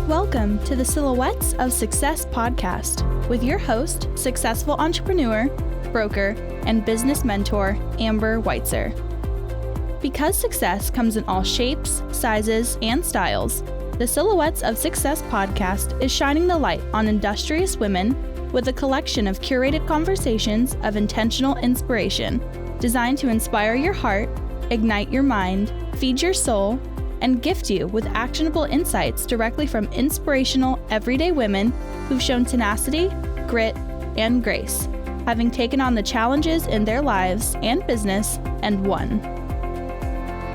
Welcome to the Silhouettes of Success podcast with your host, successful entrepreneur, broker, and business mentor, Amber Weitzer. Because success comes in all shapes, sizes, and styles, the Silhouettes of Success podcast is shining the light on industrious women with a collection of curated conversations of intentional inspiration designed to inspire your heart, ignite your mind, feed your soul, and gift you with actionable insights directly from inspirational, everyday women who've shown tenacity, grit, and grace, having taken on the challenges in their lives and business and won.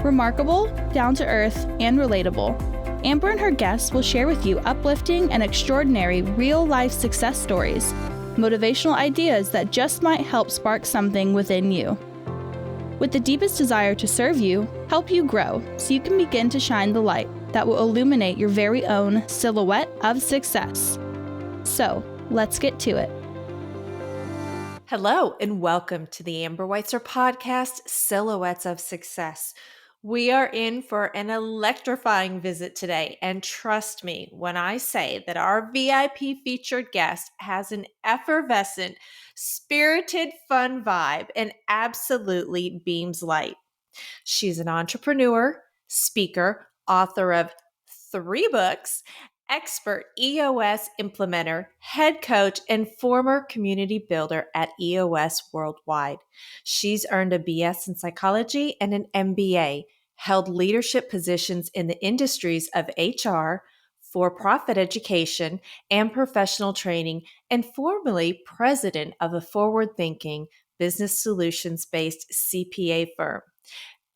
Remarkable, down-to-earth, and relatable, Amber and her guests will share with you uplifting and extraordinary real-life success stories, motivational ideas that just might help spark something within you. With the deepest desire to serve you, help you grow so you can begin to shine the light that will illuminate your very own silhouette of success. So, let's get to it. Hello, and welcome to the Amber Weitzer podcast, Silhouettes of Success. We are in for an electrifying visit today, and trust me when I say that our VIP featured guest has an effervescent, spirited, fun vibe and absolutely beams light. She's an entrepreneur, speaker, author of 3 books, expert EOS Implementer, head coach, and former community builder at EOS Worldwide. She's earned a BS in psychology and an MBA, held leadership positions in the industries of HR, for-profit education, and professional training, and formerly president of a forward-thinking, business solutions-based CPA firm.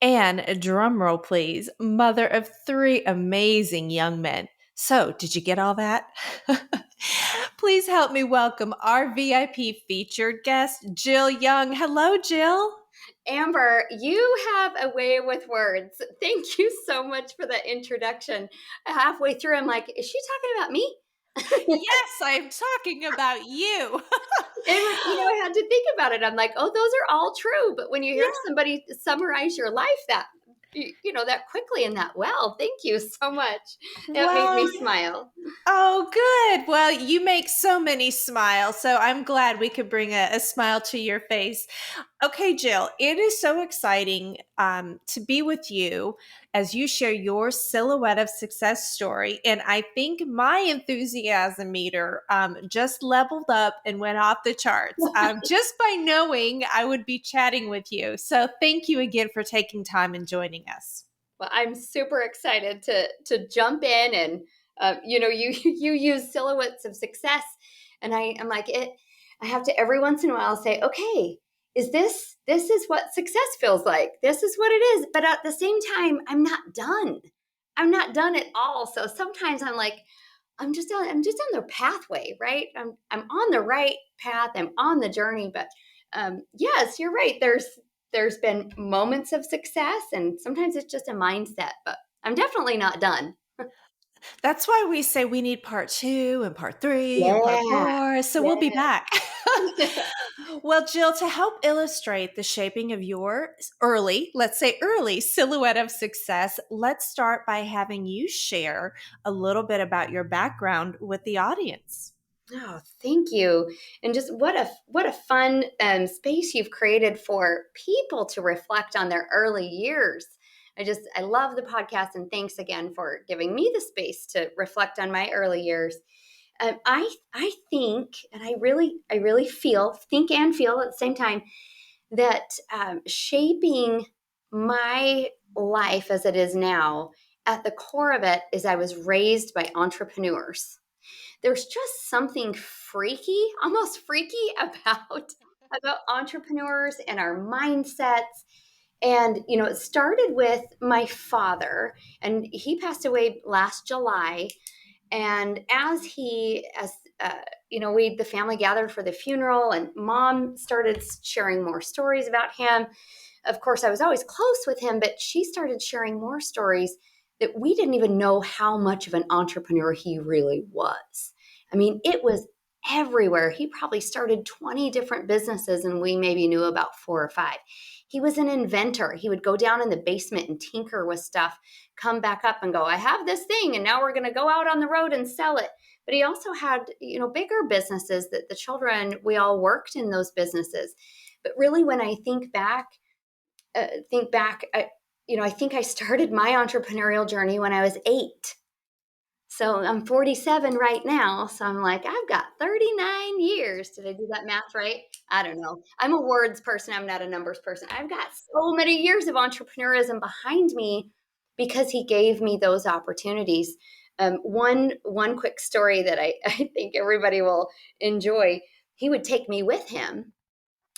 And, drumroll please, mother of 3 amazing young men. So, did you get all that? Please help me welcome our VIP featured guest, Jill Young. Hello, Jill. Amber, you have a way with words. Thank you so much for the introduction. Halfway through, I'm like, is she talking about me? Yes, I'm talking about you. I had to think about it. I'm like, oh, those are all true. But when you hear somebody summarize your life that quickly and that well, thank you so much. That made me smile. Oh, good. Well, you make so many smiles, so I'm glad we could bring a smile to your face. Okay, Jill, it is so exciting to be with you as you share your silhouette of success story. And I think my enthusiasm meter just leveled up and went off the charts just by knowing I would be chatting with you. So thank you again for taking time and joining us. Well, I'm super excited to jump in and you use silhouettes of success, and I'm like it. I have to every once in a while say, okay, this is what success feels like. This is what it is. But at the same time, I'm not done. I'm not done at all. So sometimes I'm like, I'm just on the pathway, right? I'm on the right path. I'm on the journey. But yes, you're right. There's been moments of success, and sometimes it's just a mindset. But I'm definitely not done. That's why we say we need part 2 and part 3 and part 4. So we'll be back. Well, Jill, to help illustrate the shaping of your early silhouette of success, let's start by having you share a little bit about your background with the audience. Oh, thank you. And just what a fun space you've created for people to reflect on their early years. I love the podcast, and thanks again for giving me the space to reflect on my early years. I think, and I really think and feel at the same time that shaping my life as it is now, at the core of it is I was raised by entrepreneurs. There's just something almost freaky about entrepreneurs and our mindsets. And, it started with my father, and he passed away last July. And the family gathered for the funeral, and Mom started sharing more stories about him. Of course, I was always close with him, but she started sharing more stories that we didn't even know how much of an entrepreneur he really was. I mean, it was everywhere. He probably started 20 different businesses and we maybe knew about 4 or 5. He was an inventor. He would go down in the basement and tinker with stuff, come back up and go, I have this thing and now we're going to go out on the road and sell it. But he also had, bigger businesses that the children, we all worked in those businesses. But really, when I think back, I think I started my entrepreneurial journey when I was 8. So I'm 47 right now. So I'm like, I've got 39 years. Did I do that math right? I don't know. I'm a words person. I'm not a numbers person. I've got so many years of entrepreneurism behind me because he gave me those opportunities. One quick story that I think everybody will enjoy. He would take me with him.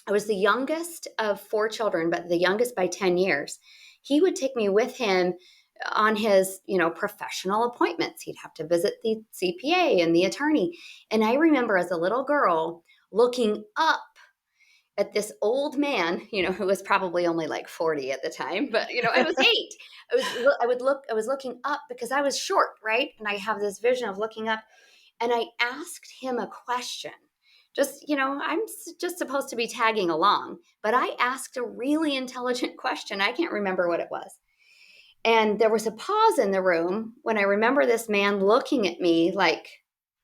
I was the youngest of 4 children, but the youngest by 10 years. He would take me with him on his, professional appointments. He'd have to visit the CPA and the attorney. And I remember as a little girl looking up at this old man, who was probably only like 40 at the time, but I was 8. I was looking up because I was short, right? And I have this vision of looking up, and I asked him a question. Just, I'm just supposed to be tagging along, but I asked a really intelligent question. I can't remember what it was. And there was a pause in the room when I remember this man looking at me like,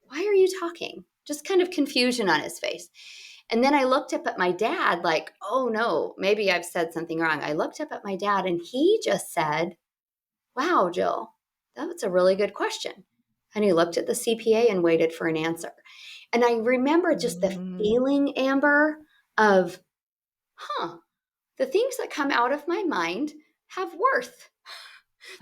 why are you talking? Just kind of confusion on his face. And then I looked up at my dad like, oh no, maybe I've said something wrong. I looked up at my dad and he just said, wow, Jill, that's a really good question. And he looked at the CPA and waited for an answer. And I remember just the feeling, Amber, of, the things that come out of my mind have worth.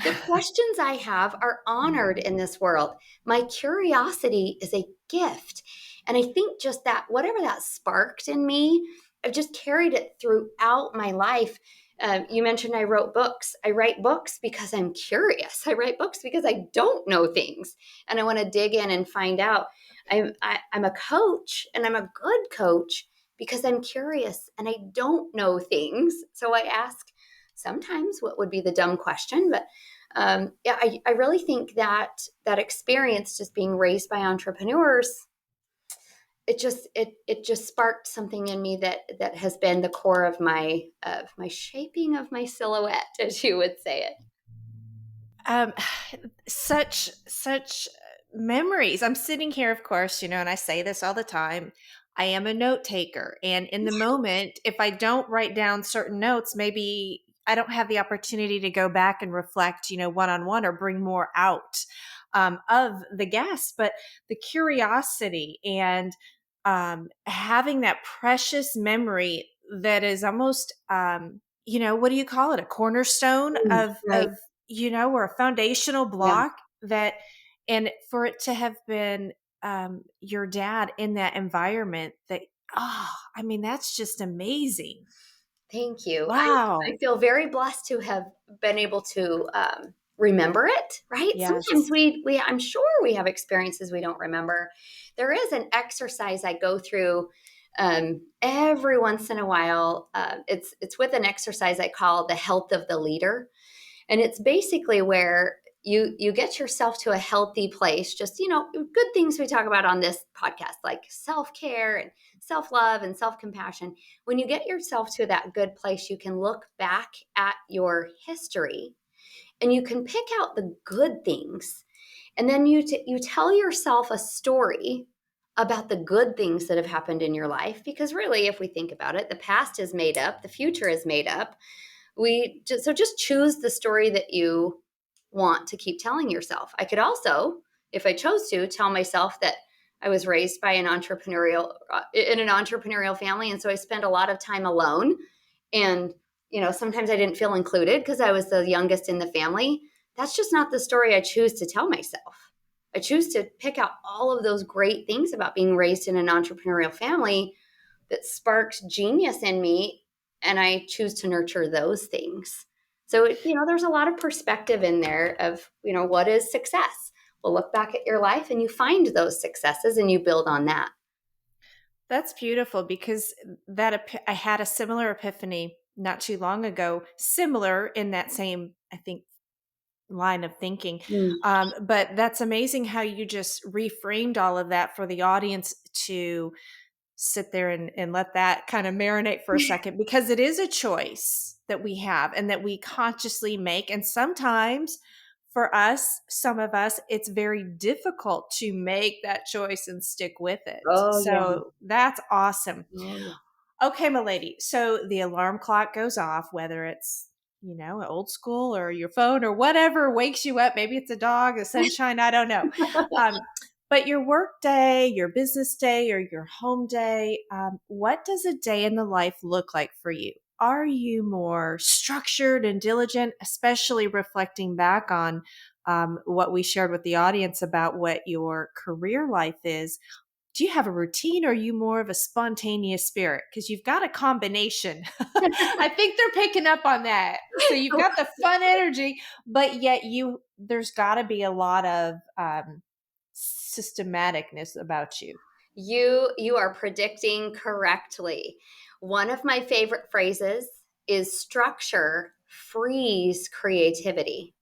The questions I have are honored in this world. My curiosity is a gift. And I think just that, whatever that sparked in me, I've just carried it throughout my life. You mentioned I wrote books. I write books because I'm curious. I write books because I don't know things and I want to dig in and find out. I'm a coach, and I'm a good coach because I'm curious and I don't know things. So I ask sometimes what would be the dumb question, but I really think that experience, just being raised by entrepreneurs, it just sparked something in me that has been the core of my shaping of my silhouette, as you would say it. Such memories. I'm sitting here, of course, and I say this all the time. I am a note taker, and in the moment, if I don't write down certain notes, maybe I don't have the opportunity to go back and reflect, one-on-one, or bring more out of the guests. But the curiosity and having that precious memory that is almost, what do you call it? A cornerstone of, Right. or a foundational block that, and for it to have been your dad in that environment that, that's just amazing. Thank you. Wow. I feel very blessed to have been able to remember it, right? Yes. Sometimes I'm sure we have experiences we don't remember. There is an exercise I go through every once in a while. It's with an exercise I call the health of the leader. And it's basically where you get yourself to a healthy place. Just, good things we talk about on this podcast, like self-care and self-love and self-compassion. When you get yourself to that good place, you can look back at your history and you can pick out the good things. And then you tell yourself a story about the good things that have happened in your life. Because really, if we think about it, the past is made up, the future is made up. Just choose the story that you want to keep telling yourself. I could also, if I chose to, tell myself that I was raised by in an entrepreneurial family, and so I spent a lot of time alone. And sometimes I didn't feel included because I was the youngest in the family. That's just not the story I choose to tell myself. I choose to pick out all of those great things about being raised in an entrepreneurial family that sparked genius in me, and I choose to nurture those things. So, there's a lot of perspective in there of, what is success? Well, look back at your life and you find those successes and you build on that. That's beautiful, because I had a similar epiphany not too long ago, similar in that same, I think, line of thinking. Mm. But that's amazing how you just reframed all of that for the audience to sit there and let that kind of marinate for a second, because it is a choice that we have and that we consciously make. And sometimes for us, some of us, it's very difficult to make that choice and stick with it. Oh, yeah. So that's awesome. Oh, yeah. Okay, my lady. So the alarm clock goes off, whether it's, old school or your phone or whatever wakes you up. Maybe it's a dog, the sunshine, I don't know. Um, but your work day, your business day, or your home day, what does a day in the life look like for you? Are you more structured and diligent, especially reflecting back on what we shared with the audience about what your career life is? Do you have a routine, or are you more of a spontaneous spirit? Because you've got a combination. I think they're picking up on that. So you've got the fun energy, but yet there's got to be a lot of systematicness about you. You are predicting correctly. One of my favorite phrases is structure frees creativity.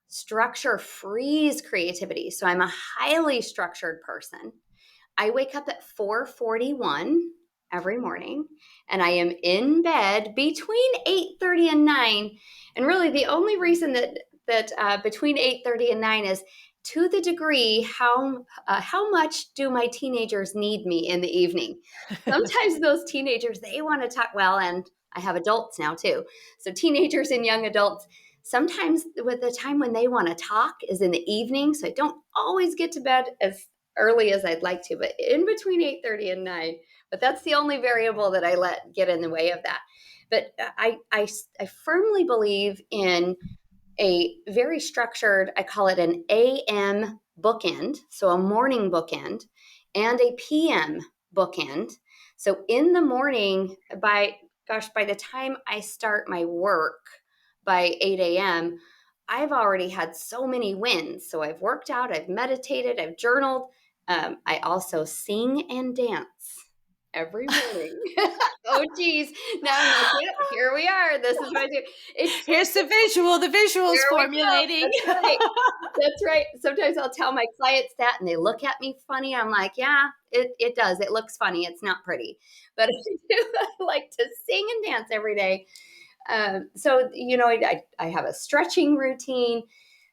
Structure frees creativity. So I'm a highly structured person. I wake up at 4:41 every morning, and I am in bed between 8:30 and 9. And really the only reason that between 8:30 and 9 is to the degree how much do my teenagers need me in the evening. Sometimes those teenagers, they want to talk. Well, and I have adults now too. So teenagers and young adults, sometimes with the time when they want to talk is in the evening. So I don't always get to bed as early as I'd like to, but in between 8:30 and 9. But that's the only variable that I let get in the way of that. But I firmly believe in a very structured, I call it an AM bookend, so a morning bookend, and a PM bookend. So in the morning, by the time I start my work by 8 a.m., I've already had so many wins. So I've worked out, I've meditated, I've journaled. I also sing and dance every morning. Oh, geez. Now I'm like, yep, here we are. This is what I do. Here's the visuals There we go. formulating. That's right. That's right. Sometimes I'll tell my clients that and they look at me funny. I'm like, yeah, it does. It looks funny. It's not pretty. But I like to sing and dance every day. So, I have a stretching routine.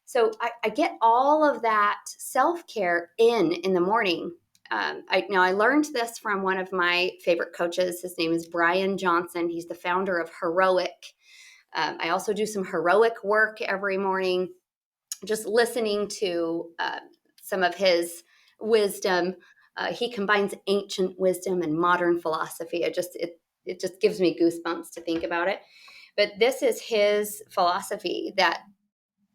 So I get all of that self-care in the morning. I learned this from one of my favorite coaches. His name is Brian Johnson. He's the founder of Heroic. I also do some heroic work every morning, just listening to some of his wisdom. He combines ancient wisdom and modern philosophy. It just gives me goosebumps to think about it. But this is his philosophy that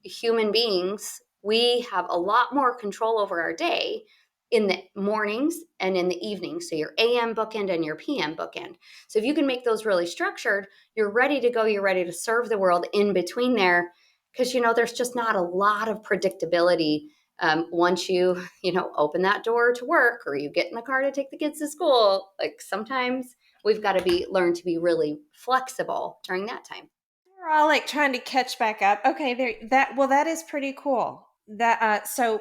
human beings, we have a lot more control over our day in the mornings and in the evenings. So your AM bookend and your PM bookend. So if you can make those really structured, you're ready to go. You're ready to serve the world in between there. Because, there's just not a lot of predictability once you open that door to work or you get in the car to take the kids to school. Like sometimes we've got to learn to be really flexible during that time. We're all like trying to catch back up. Okay, that is pretty cool. So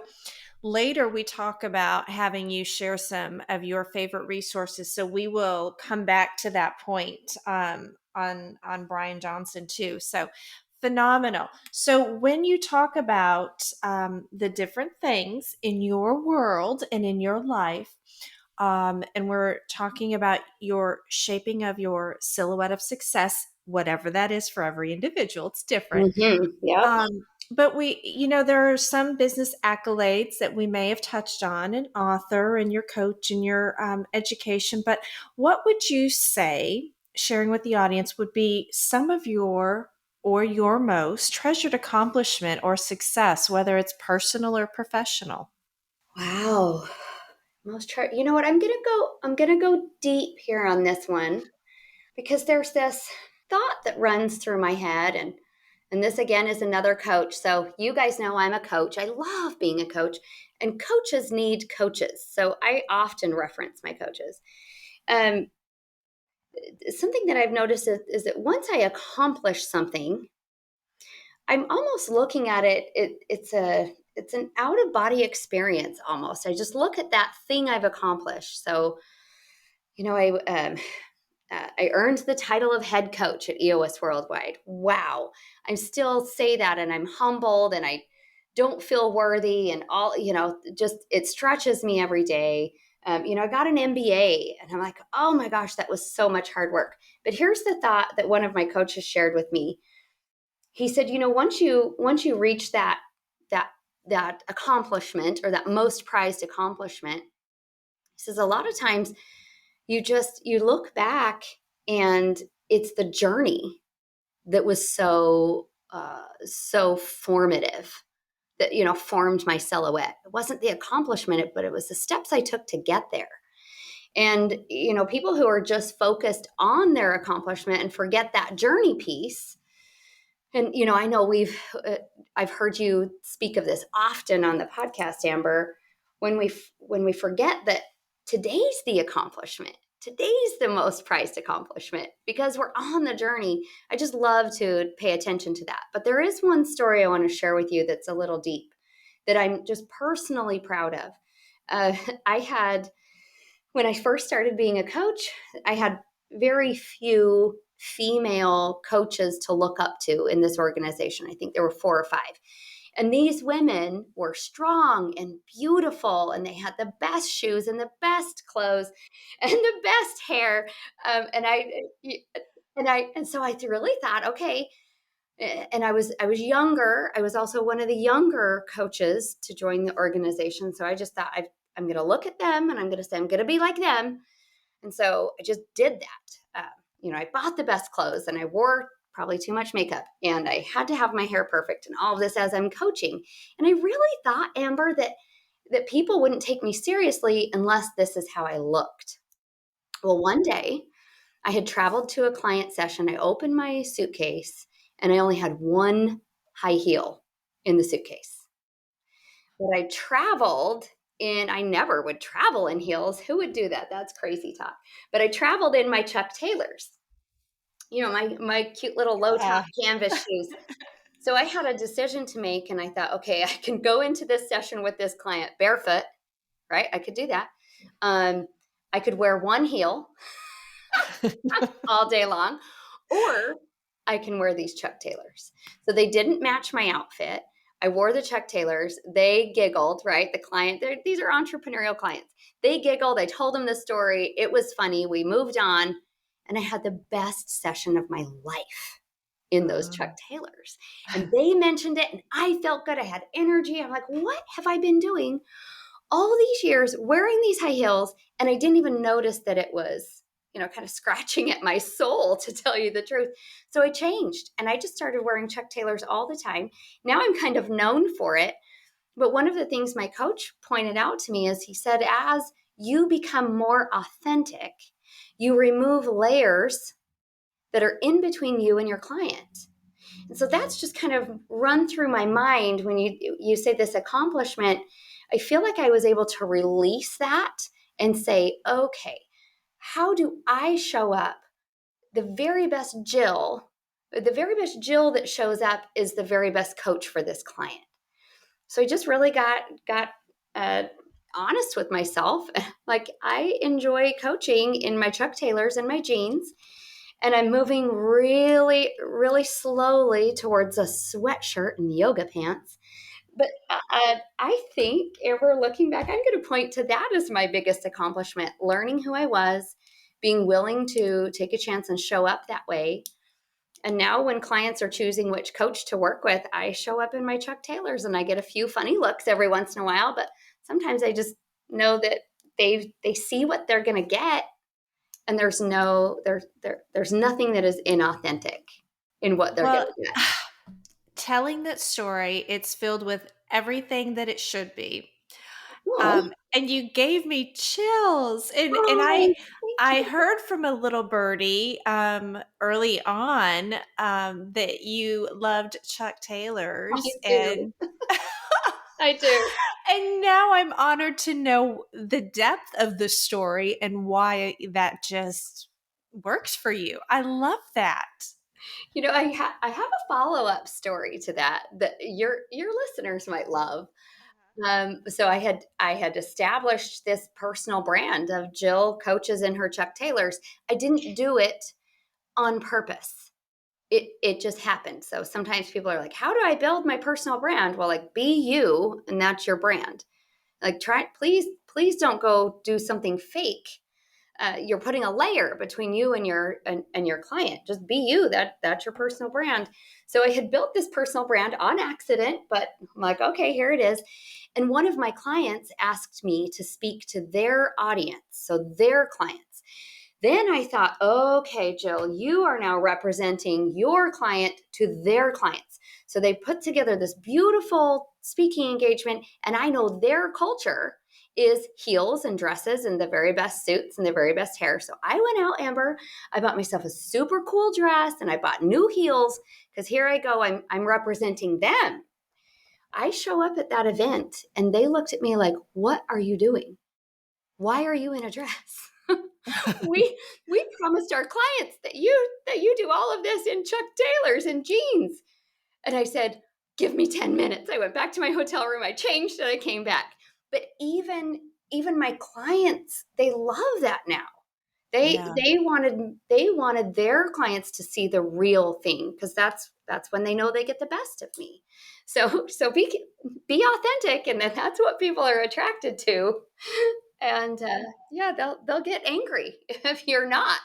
later we talk about having you share some of your favorite resources. So we will come back to that point on Brian Johnson too. So phenomenal. So when you talk about the different things in your world and in your life, and we're talking about your shaping of your silhouette of success, whatever that is for every individual, it's different. Mm-hmm. Yep. But there are some business accolades that we may have touched on, an author and your coach and your education. But what would you say, sharing with the audience, would be some of your most treasured accomplishment or success, whether it's personal or professional? Wow. You know what? I'm gonna go deep here on this one because there's this thought that runs through my head, and this again is another coach. So you guys know I'm a coach. I love being a coach, and coaches need coaches. So I often reference my coaches. Um, Something that I've noticed is that once I accomplish something, I'm almost looking at it. It's an out of body experience almost. I just look at that thing I've accomplished. So, I earned the title of head coach at EOS Worldwide. Wow. I still say that and I'm humbled and I don't feel worthy and all, just it stretches me every day. I got an MBA and I'm like, oh my gosh, that was so much hard work. But here's the thought that one of my coaches shared with me. He said, once you reach that accomplishment or that most prized accomplishment, he says a lot of times you look back and it's the journey that was so formative that formed my silhouette. It wasn't the accomplishment, but it was the steps I took to get there. And people who are just focused on their accomplishment and forget that journey piece. And I know I've heard you speak of this often on the podcast, Amber, when we forget that today's the accomplishment. Today's the most prized accomplishment because we're on the journey. I just love to pay attention to that. But there is one story I want to share with you that's a little deep that I'm just personally proud of. When I first started being a coach, I had very few female coaches to look up to in this organization. I think there were 4 or 5. And these women were strong and beautiful, and they had the best shoes and the best clothes and the best hair. And so I really thought, okay. And I was younger. I was also one of the younger coaches to join the organization. So I just thought I'm going to look at them and I'm going to say I'm going to be like them. And so I just did that. I bought the best clothes and I wore probably too much makeup and I had to have my hair perfect and all of this as I'm coaching. And I really thought, Amber, that people wouldn't take me seriously unless this is how I looked. Well, one day I had traveled to a client session. I opened my suitcase and I only had one high heel in the suitcase. But I traveled in, I never would travel in heels. Who would do that? That's crazy talk. But I traveled in my Chuck Taylors, my cute little low top canvas shoes. So I had a decision to make and I thought, okay, I can go into this session with this client barefoot, right? I could do that. I could wear one heel all day long, or I can wear these Chuck Taylors. So they didn't match my outfit. I wore the Chuck Taylors. They giggled, right? The client, these are entrepreneurial clients. They giggled. I told them the story. It was funny. We moved on. And I had the best session of my life in those Chuck Taylors. And they mentioned it and I felt good. I had energy. I'm like, what have I been doing all these years wearing these high heels? And I didn't even notice that it was, kind of scratching at my soul, to tell you the truth. So I changed and I just started wearing Chuck Taylors all the time. Now I'm kind of known for it. But one of the things my coach pointed out to me is he said, as you become more authentic, you remove layers that are in between you and your client. And so that's just kind of run through my mind when you say this accomplishment. I feel like I was able to release that and say, okay, how do I show up? The very best Jill that shows up is the very best coach for this client. So I just really got honest with myself. Like, I enjoy coaching in my Chuck Taylors and my jeans. And I'm moving really, really slowly towards a sweatshirt and yoga pants. But I think, ever looking back, I'm going to point to that as my biggest accomplishment, learning who I was, being willing to take a chance and show up that way. And now when clients are choosing which coach to work with, I show up in my Chuck Taylors and I get a few funny looks every once in a while. But sometimes I just know that they see what they're going to get. And there's nothing that is inauthentic in what they're going to get. Telling that story, it's filled with everything that it should be. And you gave me chills. And I heard from a little birdie early on that you loved Chuck Taylors. I do. And now I'm honored to know the depth of the story and why that just works for you. I love that. I have a follow-up story to that your listeners might love. So I had established this personal brand of Jill coaches in her Chuck Taylors. I didn't do it on purpose. It just happened. So sometimes people are like, how do I build my personal brand? Well, like, be you, and that's your brand. Like, please don't go do something fake. You're putting a layer between you and your client. Just be you. That's your personal brand. So I had built this personal brand on accident, but I'm like, okay, here it is. And one of my clients asked me to speak to their audience, so their clients. Then I thought, okay, Jill, you are now representing your client to their clients. So they put together this beautiful speaking engagement, and I know their culture is heels and dresses and the very best suits and the very best hair. So I went out, Amber. I bought myself a super cool dress and I bought new heels because here I go. I'm representing them. I show up at that event and they looked at me like, what are you doing? Why are you in a dress? we promised our clients that you do all of this in Chuck Taylors and jeans. And I said, give me 10 minutes. I went back to my hotel room, I changed, and I came back. But even my clients, they love that now. Yeah. They wanted their clients to see the real thing, because that's when they know they get the best of me. So be authentic, and then that's what people are attracted to. And yeah, they'll get angry if you're not.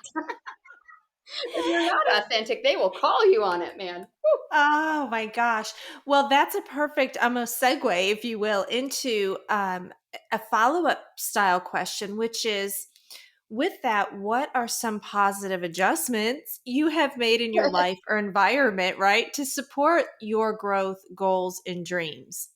If you're not authentic, they will call you on it, man. Woo. Oh my gosh. Well, that's a perfect almost segue, if you will, into a follow up style question, which is with that, what are some positive adjustments you have made in your life or environment, right, to support your growth, goals, and dreams?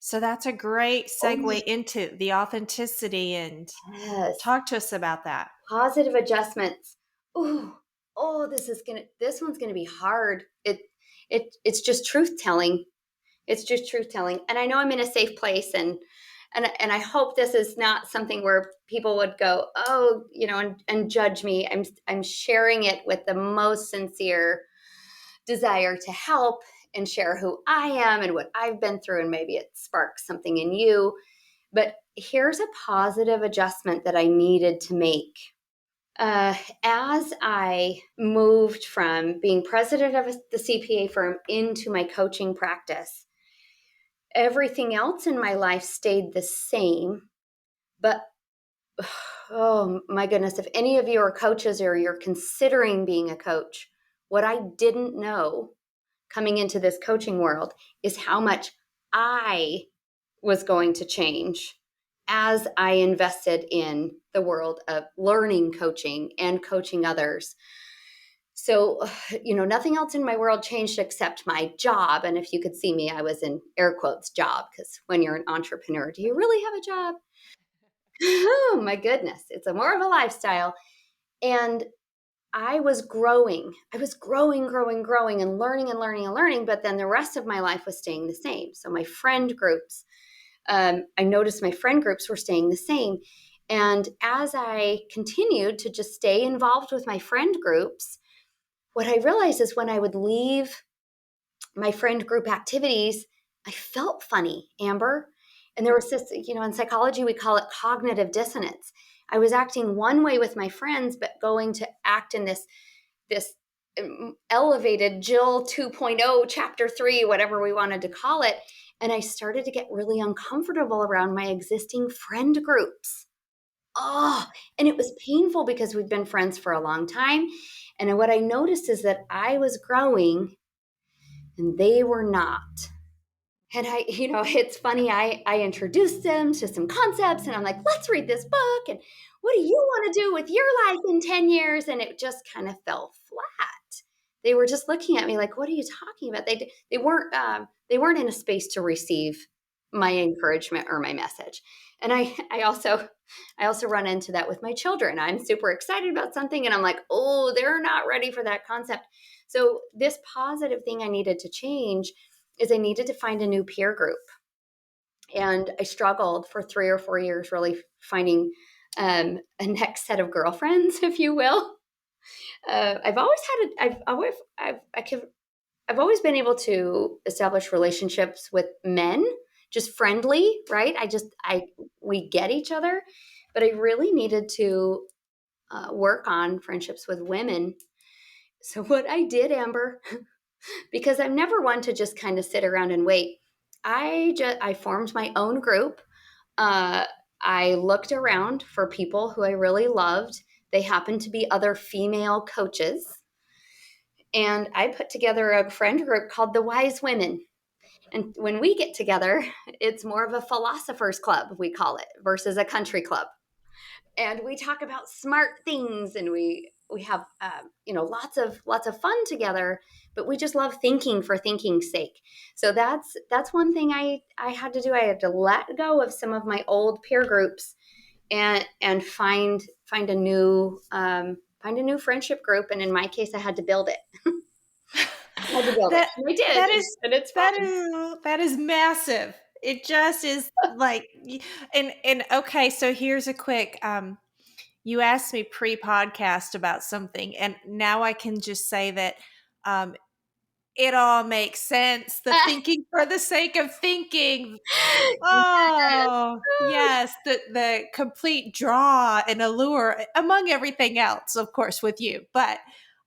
So that's a great Oh, segue into the authenticity and yes. talk to us about that. Positive adjustments. Ooh, oh, this one's gonna be hard. It's just truth telling. It's just truth telling. And I know I'm in a safe place, and I hope this is not something where people would go, oh, and judge me. I'm sharing it with the most sincere desire to help and share who I am and what I've been through, and maybe it sparks something in you. But here's a positive adjustment that I needed to make. As I moved from being president of the CPA firm into my coaching practice, everything else in my life stayed the same. But oh my goodness, if any of you are coaches or you're considering being a coach, what I didn't know coming into this coaching world is how much I was going to change as I invested in the world of learning coaching and coaching others. So, nothing else in my world changed except my job. And if you could see me, I was in air quotes job, because when you're an entrepreneur, do you really have a job? Oh my goodness. It's a more of a lifestyle. And I was growing. I was growing, growing, growing, and learning and learning and learning. But then the rest of my life was staying the same. So my friend groups, I noticed my friend groups were staying the same. And as I continued to just stay involved with my friend groups, what I realized is when I would leave my friend group activities, I felt funny, Amber. And there was this, in psychology, we call it cognitive dissonance. I was acting one way with my friends, but going to act in this elevated Jill 2.0, chapter 3, whatever we wanted to call it. And I started to get really uncomfortable around my existing friend groups. Oh, and it was painful because we've been friends for a long time. And what I noticed is that I was growing and they were not. And it's funny, I introduced them to some concepts and I'm like, let's read this book. And what do you want to do with your life in 10 years? And it just kind of fell flat. They were just looking at me like, what are you talking about? They weren't in a space to receive my encouragement or my message. And I also run into that with my children. I'm super excited about something and I'm like, oh, they're not ready for that concept. So this positive thing I needed to change is I needed to find a new peer group. And I struggled for 3 or 4 years really finding a next set of girlfriends, if you will. I've always had I've always been able to establish relationships with men, just friendly, right? We get each other, but I really needed to work on friendships with women. So what I did, Amber, because I'm never one to just kind of sit around and wait. I formed my own group. Uh, I looked around for people who I really loved. They happened to be other female coaches. And I put together a friend group called the Wise Women. And when we get together, it's more of a philosophers club, we call it, versus a country club. And we talk about smart things, and we have lots of fun together. But we just love thinking for thinking's sake. So that's one thing I had to do. I had to let go of some of my old peer groups and find a new friendship group. And in my case, I had to build it. I had to build it. That And I did, that is and it's that fun. is massive. It just is like, and okay, so here's a quick you asked me pre-podcast about something, and now I can just say that um it all makes sense. The thinking for the sake of thinking. Yes. Oh, yes, the complete draw and allure among everything else, of course, with you. But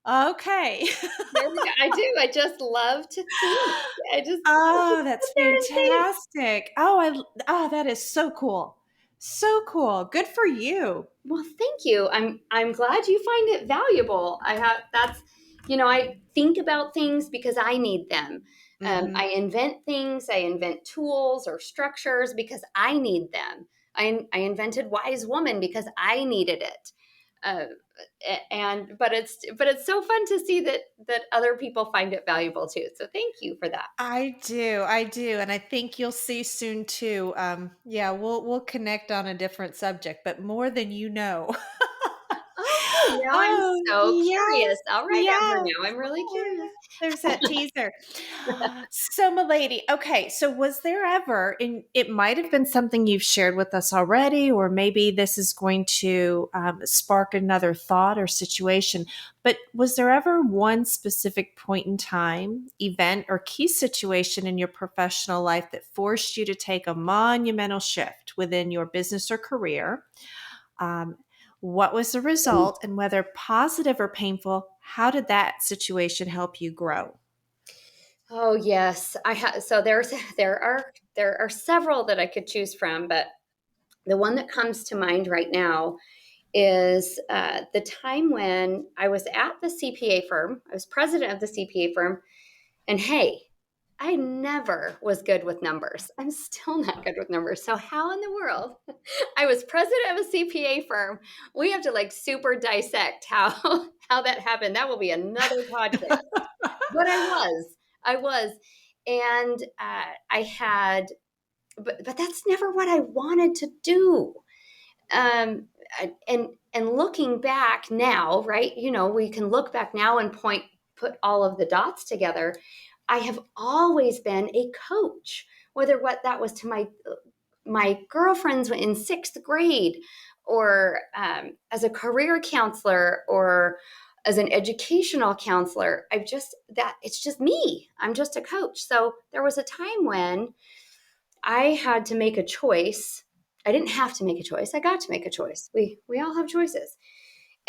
okay. There we go. I do. I just love to think. I just Oh, sit that's there and think. fantastic. Oh, that is so cool. So cool. Good for you. Well, thank you. I'm glad you find it valuable. I think about things because I need them. I Mhm. invent things. I invent tools or structures because I need them. I invented Wise Woman because I needed it. Uh, but it's so fun to see that other people find it valuable too. So thank you for that. I do, and I think you'll see soon too. Yeah, we'll connect on a different subject, but more than you know. Oh, now I'm Oh, so curious. yes, All right, Amber, yes. now I'm really curious. There's that teaser. So, milady, okay, so was there ever, and it might have been something you've shared with us already, or maybe this is going to spark another thought or situation, but was there ever one specific point in time, event, or key situation in your professional life that forced you to take a monumental shift within your business or career? Um, what was the result, and whether positive or painful, how did that situation help you grow? Oh yes, I have. So there are several that I could choose from, but the one that comes to mind right now is the time when I was at the CPA firm. I was president of the CPA firm, and hey, I never was good with numbers. I'm still not good with numbers. So how in the world I was president of a CPA firm? We have to like super dissect how how that happened. That will be another podcast. But I was, and I had, but that's never what I wanted to do. And looking back now, right? We can look back now and put all of the dots together. I have always been a coach, whether what that was to my girlfriends in sixth grade, or as a career counselor, or as an educational counselor. It's just me. I'm just a coach. So there was a time when I had to make a choice. I didn't have to make a choice. I got to make a choice. We all have choices.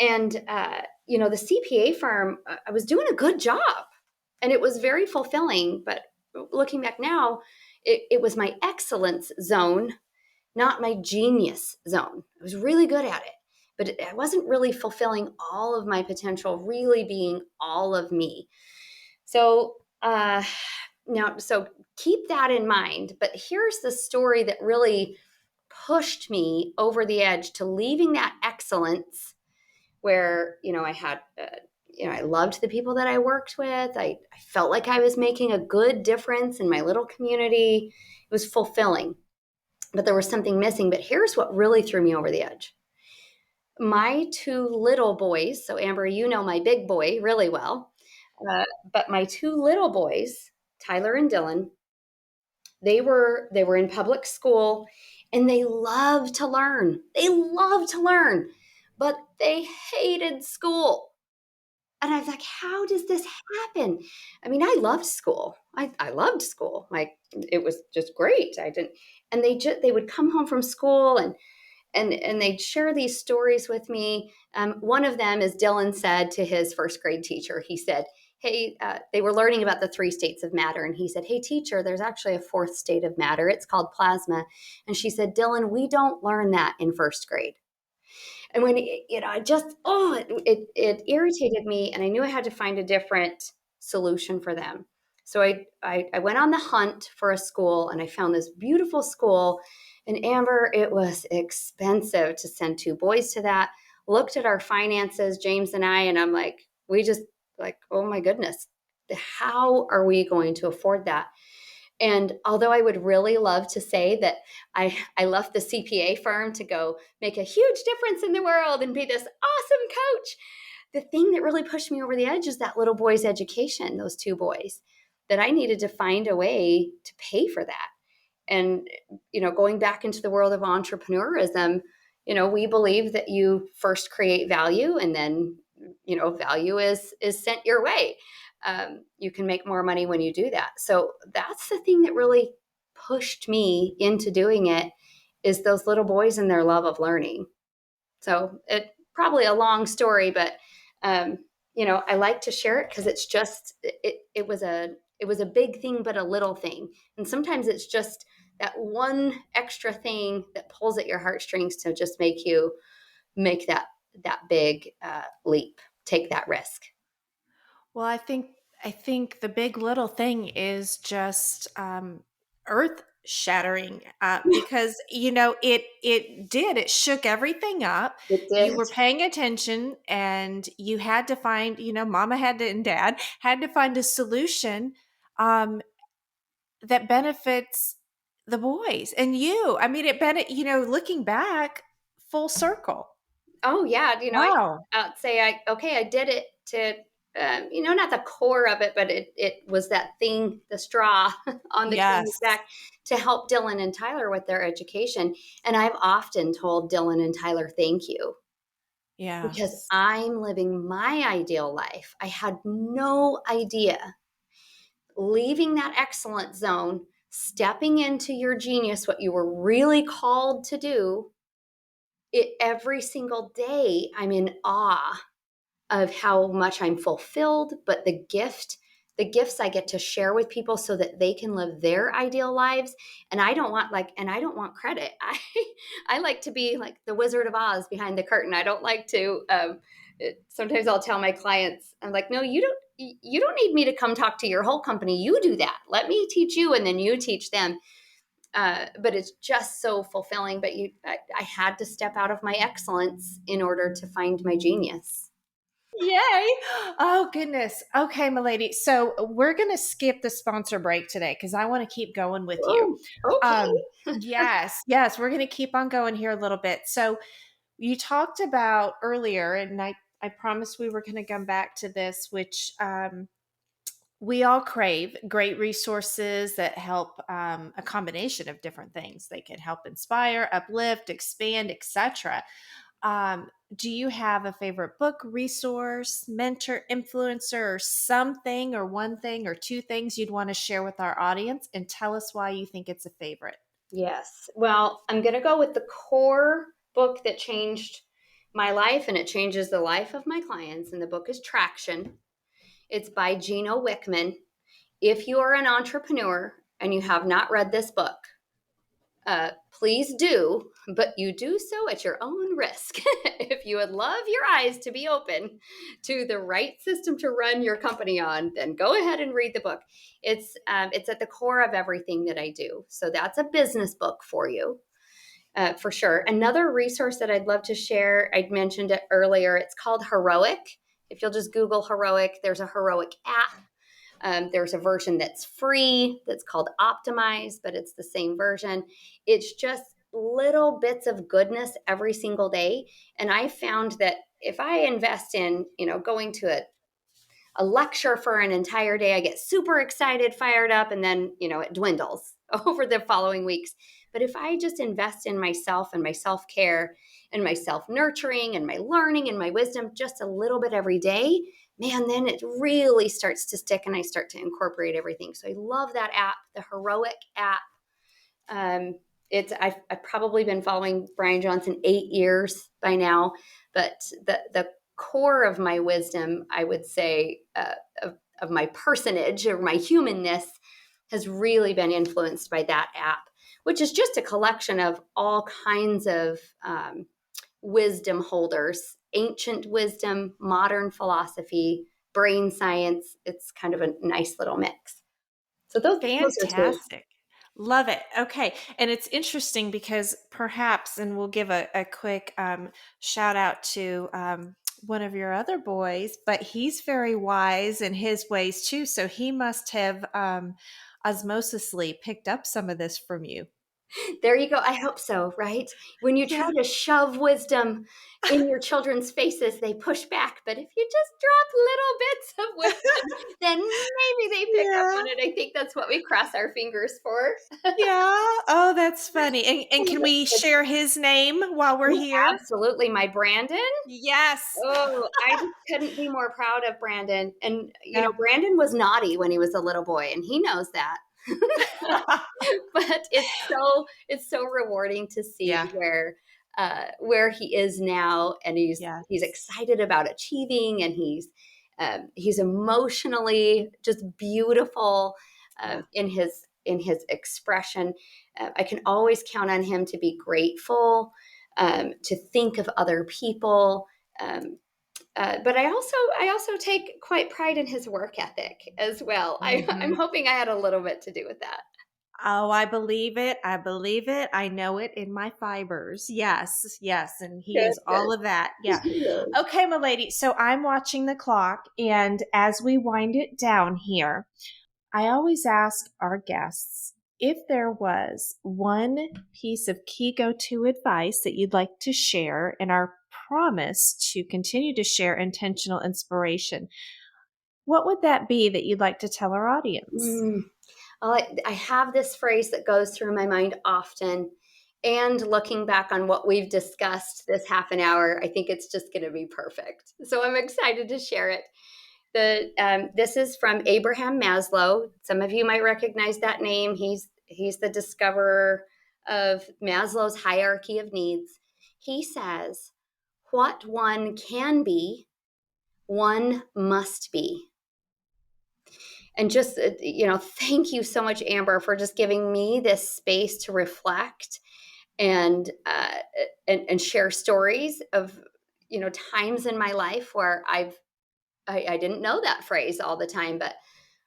And the CPA firm, I was doing a good job, and it was very fulfilling. But looking back now, it was my excellence zone, not my genius zone. I was really good at it, but I wasn't really fulfilling all of my potential, really being all of me. So so keep that in mind. But here's the story that really pushed me over the edge to leaving that excellence, where I had. I loved the people that I worked with. I felt like I was making a good difference in my little community. It was fulfilling, but there was something missing. But here's what really threw me over the edge. My two little boys, so Amber, you know my big boy really well, uh, but my two little boys, Tyler and Dylan, they were in public school, and they love to learn. They love to learn, but they hated school. And I was like, how does this happen? I mean, I loved school. I loved school. Like, it was just great. I didn't, and they would come home from school and they'd share these stories with me. One of them is Dylan said to his first grade teacher, he said, hey, they were learning about the 3 states of matter. And he said, hey, teacher, there's actually a 4th state of matter. It's called plasma. And she said, Dylan, we don't learn that in first grade. And when, I just, it irritated me. And I knew I had to find a different solution for them. So I went on the hunt for a school, and I found this beautiful school. And Amber, it was expensive to send 2 boys to that. Looked at our finances, James and I, and I'm like, we just like, oh my goodness, how are we going to afford that? And although I would really love to say that I left the CPA firm to go make a huge difference in the world and be this awesome coach, the thing that really pushed me over the edge is that little boy's education, those 2 boys, that I needed to find a way to pay for that. And, going back into the world of entrepreneurism, we believe that you first create value, and then, value is sent your way. You can make more money when you do that. So that's the thing that really pushed me into doing it, is those little boys and their love of learning. So it probably a long story, but I like to share it because it's just it was a big thing, but a little thing. And sometimes it's just that one extra thing that pulls at your heartstrings to just make you make that big leap, take that risk. Well, I think the big little thing is just earth shattering, because it shook everything up. It You did. were paying attention, and you had to find, mama had to, and dad had to find a solution um, that benefits the boys and you. I mean, looking back, full circle. Oh yeah, Wow. I'd say I did it to not the core of it, but it was that thing, the straw on the camel's Yes. back to help Dylan and Tyler with their education. And I've often told Dylan and Tyler, thank you, because Yes. I'm living my ideal life. I had no idea, leaving that excellent zone, stepping into your genius, what you were really called to do. Every single day, I'm in awe of how much I'm fulfilled, but the gifts I get to share with people so that they can live their ideal lives. And I don't want credit. I like to be like the Wizard of Oz behind the curtain. I don't like to, sometimes I'll tell my clients, I'm like, no, you don't need me to come talk to your whole company. You do that. Let me teach you, and then you teach them. But it's just so fulfilling. But I had to step out of my excellence in order to find my genius. Yay. Oh, goodness. Okay, milady. So we're going to skip the sponsor break today because I want to keep going with you. Oh, okay. Yes, we're going to keep on going here a little bit. So you talked about earlier, and I promised we were going to come back to this, which we all crave great resources that help, a combination of different things. They can help inspire, uplift, expand, etc. Do you have a favorite book, resource, mentor, influencer, or something, or one thing, or 2 things you'd want to share with our audience, and tell us why you think it's a favorite? Yes. Well, I'm going to go with the core book that changed my life, and it changes the life of my clients. And the book is Traction. It's by Gino Wickman. If you are an entrepreneur and you have not read this book, please do, but you do so at your own risk. If you would love your eyes to be open to the right system to run your company on, then go ahead and read the book. It's at the core of everything that I do. So that's a business book for you, for sure. Another resource that I'd love to share, I'd mentioned it earlier. It's called Heroic. If you'll just Google Heroic, there's a Heroic app. There's a version that's free that's called Optimize, but it's the same version. It's just little bits of goodness every single day. And I found that if I invest in, going to a lecture for an entire day, I get super excited, fired up, and then, it dwindles over the following weeks. But if I just invest in myself and my self-care and my self-nurturing and my learning and my wisdom just a little bit every day, man, then it really starts to stick and I start to incorporate everything. So I love that app, the Heroic app. I've probably been following Brian Johnson 8 years by now, but the core of my wisdom, I would say, of my personage or my humanness has really been influenced by that app, which is just a collection of all kinds of wisdom holders, ancient wisdom, modern philosophy, brain science. It's kind of a nice little mix. So those are two. Fantastic. Love it. Okay. And it's interesting because perhaps, and we'll give a quick shout out to one of your other boys, but he's very wise in his ways too. So he must have osmosisly picked up some of this from you. There you go. I hope so, right? When you try Yeah. to shove wisdom in your children's faces, they push back. But if you just drop little bits of wisdom, then maybe they pick up Yeah. on it. I think that's what we cross our fingers for. Yeah. Oh, that's funny. And can we share his name while we're here? Absolutely. My Brandon. Yes. Oh, I just couldn't be more proud of Brandon. And, Yeah. Brandon was naughty when he was a little boy, and he knows that. But it's so rewarding to see Yeah. where he is now, and he's Yes. excited about achieving, and he's emotionally just beautiful Yeah. in his expression. I can always count on him to be grateful, to think of other people. But I also take quite pride in his work ethic as well. I'm Mhm. hoping I had a little bit to do with that. Oh, I believe it. I believe it. I know it in my fibers. Yes, yes. And he Good, is good. all of that. Yeah. Yes. Okay, my lady. So I'm watching the clock. And as we wind it down here, I always ask our guests if there was one piece of key go-to advice that you'd like to share in our promise to continue to share intentional inspiration. What would that be that you'd like to tell our audience? Mm. Well, I have this phrase that goes through my mind often. And looking back on what we've discussed this half an hour, I think it's just going to be perfect. So I'm excited to share it. This is from Abraham Maslow. Some of you might recognize that name. He's the discoverer of Maslow's hierarchy of needs. He says, "What one can be, one must be." And just thank you so much, Amber, for just giving me this space to reflect and and share stories of times in my life where I didn't know that phrase all the time, but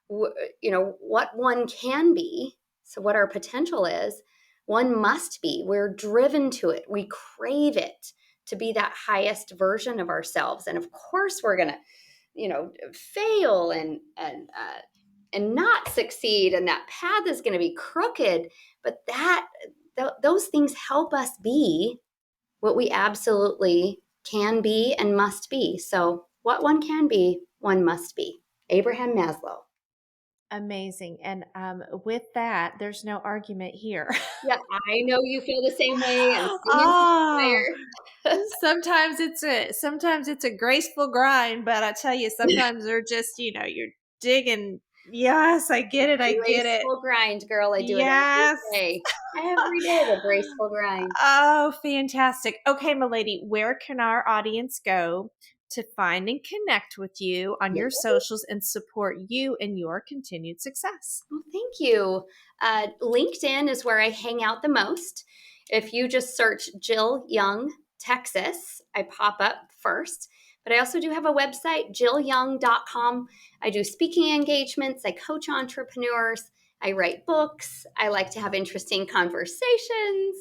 what one can be, so what our potential is, one must be. We're driven to it. We crave it, to be that highest version of ourselves. And of course we're gonna fail and not succeed, and that path is going to be crooked, but those things help us be what we absolutely can be and must be. So what one can be, one must be. Abraham Maslow. Amazing. And with that, there's no argument here. Yeah, I know you feel the same way. I'm singing to Oh, the choir. sometimes it's a graceful grind, but I tell you, sometimes they're just, you're digging. Yes, I get it. I get it. Graceful grind, girl. I do it Yes. every day. Every day, the graceful grind. Oh, fantastic. Okay, my lady, where can our audience go to find and connect with you on your socials and support you in your continued success? Well, thank you. LinkedIn is where I hang out the most. If you just search Jill Young, Texas, I pop up first. But I also do have a website, jillyoung.com. I do speaking engagements, I coach entrepreneurs, I write books, I like to have interesting conversations.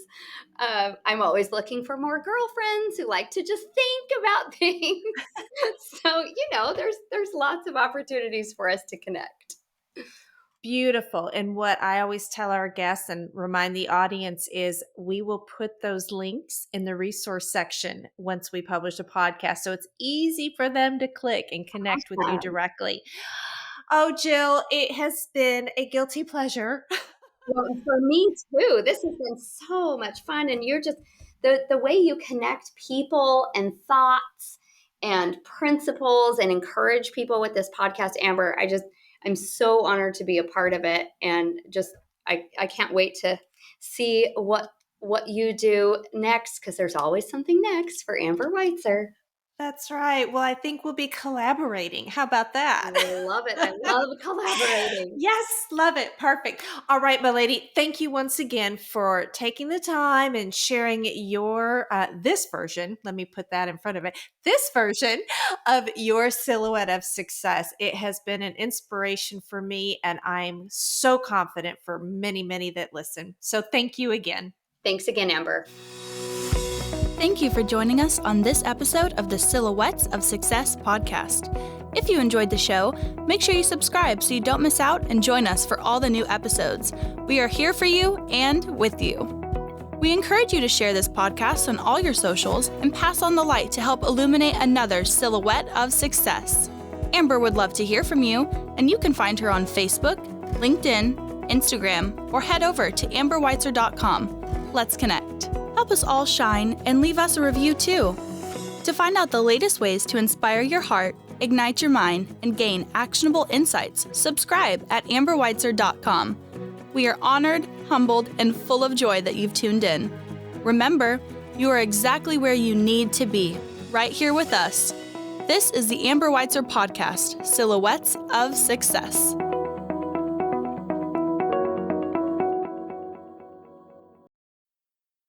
I'm always looking for more girlfriends who like to just think about things. So, there's lots of opportunities for us to connect. Beautiful. And what I always tell our guests and remind the audience is we will put those links in the resource section once we publish a podcast. So it's easy for them to click and connect with you directly. Oh, Jill, it has been a guilty pleasure. Well, for me too. This has been so much fun. And you're just the way you connect people and thoughts and principles and encourage people with this podcast, Amber. I'm so honored to be a part of it. And just, I can't wait to see what you do next, because there's always something next for Amber Weitzer. That's right. Well, I think we'll be collaborating. How about that? I love it. I love collaborating. Yes, love it. Perfect. All right, my lady. Thank you once again for taking the time and sharing your, this version. Let me put that in front of it. This version of your silhouette of success. It has been an inspiration for me, and I'm so confident for many, many that listen. So thank you again. Thanks again, Amber. Thank you for joining us on this episode of the Silhouettes of Success podcast. If you enjoyed the show, make sure you subscribe so you don't miss out and join us for all the new episodes. We are here for you and with you. We encourage you to share this podcast on all your socials and pass on the light to help illuminate another silhouette of success. Amber would love to hear from you, and you can find her on Facebook, LinkedIn, Instagram, or head over to amberweitzer.com. Let's connect. Help us all shine and leave us a review too. To find out the latest ways to inspire your heart, ignite your mind, and gain actionable insights, subscribe at amberweitzer.com. We are honored, humbled, and full of joy that you've tuned in. Remember, you are exactly where you need to be, right here with us. This is the Amber Weitzer podcast, Silhouettes of Success.